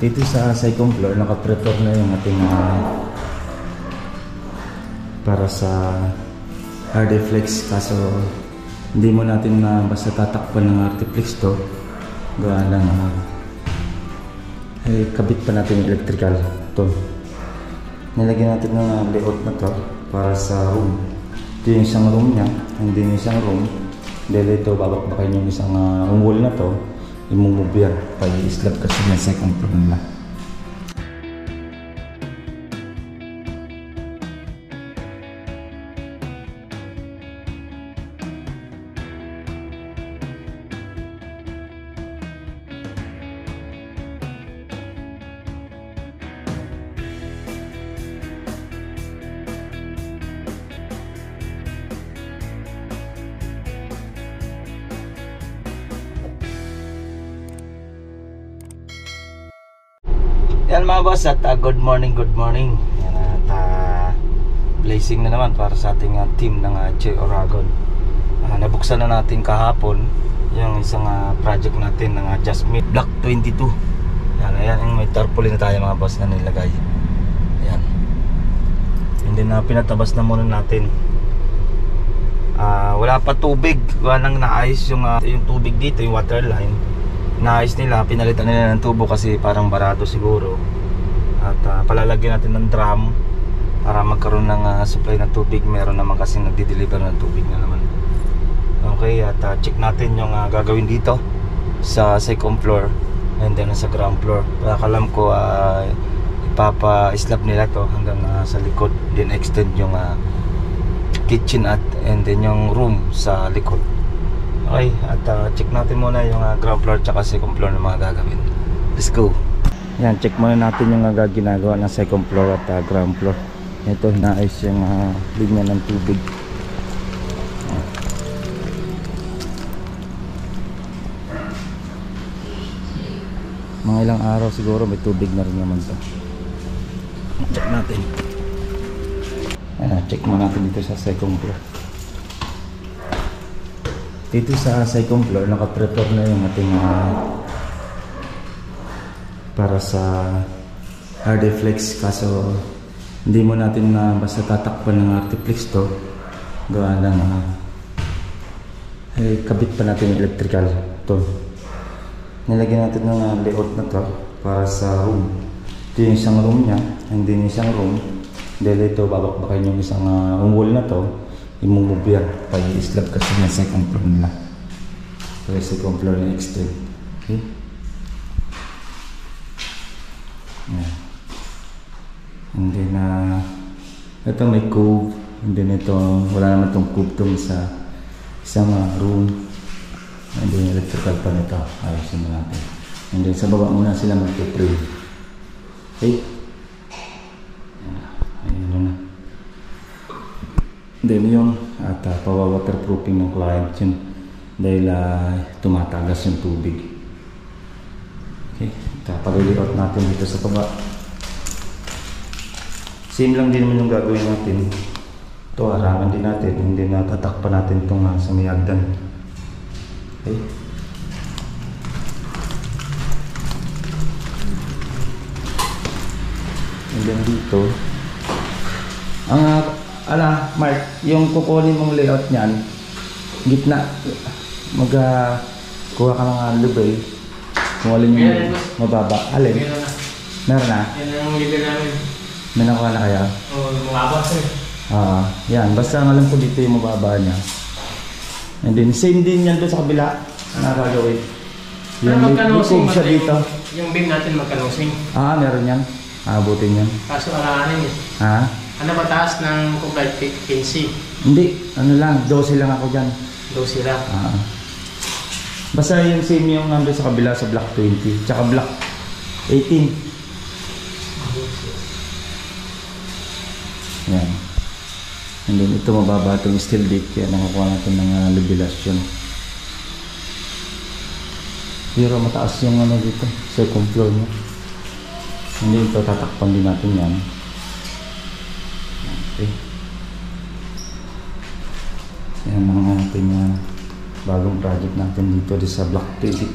Dito sa second floor, naka-prepare na yung ating para sa Artiflex, kaso hindi mo natin na basta tatakpan ng Artiflex to. Gawa lang kabit pa natin yung electrical to. Nilagyan natin ng layout na to para sa room. Ito yung isang room niya, hindi yung isang room. Dahil ito babakbakin yung isang wall na to, imumove yan pa i-slab kasi ng second floor nila. Yan mga boss, at good morning. Yan, at blazing na naman para sa ating team ng J-Oragon. Nabuksan na natin kahapon yung isang project natin ng Jasmine Block 22. Yan, ayan yung may tarpaulin na tayo mga boss na nilagay. Ayan. Hindi na pinatabas na muna natin. Wala pa tubig, walang naayos yung tubig dito, yung water line. Naayos nila, pinalitan nila ng tubo kasi parang barado siguro. At palalagyan natin ng drum para magkaroon ng supply ng tubig. Meron naman kasi nagdi-deliver ng tubig na naman. Okay, at check natin yung gagawin dito sa second floor and then sa ground floor. Alam ko ipapa-slab nila to hanggang sa likod, then extend yung kitchen at and then yung room sa likod. Okay, at check natin muna yung ground floor tsaka second floor na mga gagawin. Let's go. Yan, check muna natin yung ginagawa ng second floor at ground floor. Ito, naayos yung linya ng tubig. Mga ilang araw siguro may tubig na rin naman to. Check natin. Check muna natin dito sa second floor. Dito sa second floor, naka-prepare na yung ating para sa Artiflex, kaso hindi mo natin basta tatakpan ng Artiflex to. Gawa lang kabit pa natin yung electrical to. Nilagyan natin ng layout na to para sa room. Ito yung isang room niya, hindi yung isang room. Dahil ito babakbakin yung isang wall na to, imumove yan pa i-slab kasi ng second floor nila. So second floor na extend. Okay? Yeah. And then ito may cove, and then ito wala naman itong cove itong sa isang room, and then electrical pa nito, ayusin na natin. And then sa baba muna sila mag-pray. Okay? Ayun na. Then yung at pawa-waterproofing ng client yun dahil tumatagas yung tubig. Okay, pag-layout natin dito sa baba. Same lang din naman yung gagawin natin. Ito, harangan din natin, hindi na tatakpan natin itong sa may hagdan. Okay. And then dito Mark, yung kukunin mong layout niyan, gitna, kuha ka ng lubay, kung alin yung mababa. Alin? Meron na? Yan ang libre namin. May nakuha na kaya? Oo, mababa sir. Yan, basta alam ko dito yung mababa niya. And then, same din yan doon sa kabila na gagawin. Yung likog siya dito. Yung beam natin magkanusing. Meron yan. Abutin yan. Kaso alahanin eh. Ano ba taas ng kumpay 15? Hindi, ano lang, 12 lang ako dyan. 12 lang? Basta yung same yung nandun sa kabila sa block 20, tsaka block 18. Yan. And then ito mababa itong steel deck, kaya nakakuha natin ng lubilasyon. Pero mataas yung dito, second floor mo. Hindi ito, tatakpan din natin yan. Okay. Yan ang ating bagong project natin dito sa block 22.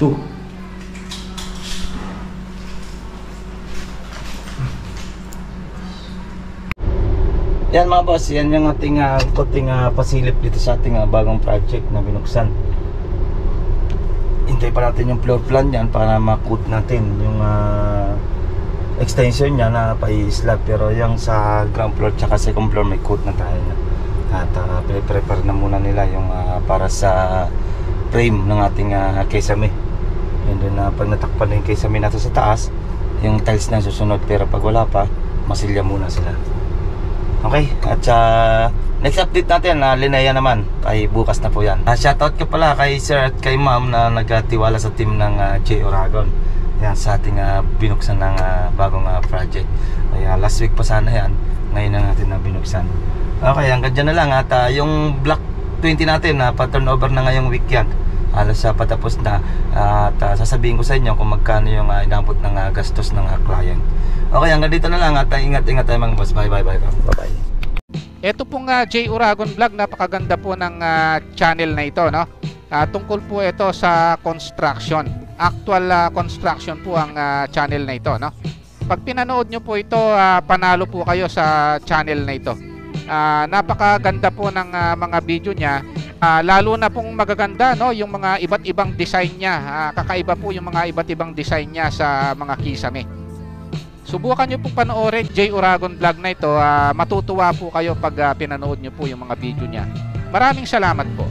Yan mga boss, yan yung ating konting pasilip dito sa ating bagong project na binuksan. Hintay pa natin yung floor plan yan para ma-code natin yung extension niya na pa-slab. Pero yung sa ground floor tsaka second floor may code na tayo na. At prepare na muna nila yung para sa frame ng ating kesame. And then pag natakpan na yung kesame natin sa taas, yung tiles na susunod. Pero pag wala pa, masilya muna sila. Okay, at next update natin na Linea naman ay bukas na po yan. Shoutout ko pala kay sir at kay ma'am na nagtiwala sa team ng J Oragon. Yan sa ating binuksan ng bagong project. Kaya last week pa sana yan, ngayon na natin na binuksan. Okay, hanggang dyan na lang. At yung block 20 natin na pa-turnover na ngayong week yan. Halos patapos na. At sasabihin ko sa inyo kung magkano yung inabot ng gastos ng client. Okay, hanggang dito na lang. At ingat-ingat tayo mga boss. Bye. Bye. Ito pong J Oragon Vlog, napakaganda po ng channel na ito, no? Tungkol po ito sa construction. Actual construction po ang channel na ito, no? Pag pinanood nyo po ito, panalo po kayo sa channel na ito. Napakaganda po ng mga video niya. Lalo na pong magaganda, no, yung mga iba't ibang design niya. Kakaiba po yung mga iba't ibang design niya sa mga kisame. Subukan nyo pong panoorin J Oragon Vlog na ito. Matutuwa po kayo pag pinanood nyo po yung mga video niya. Maraming salamat po.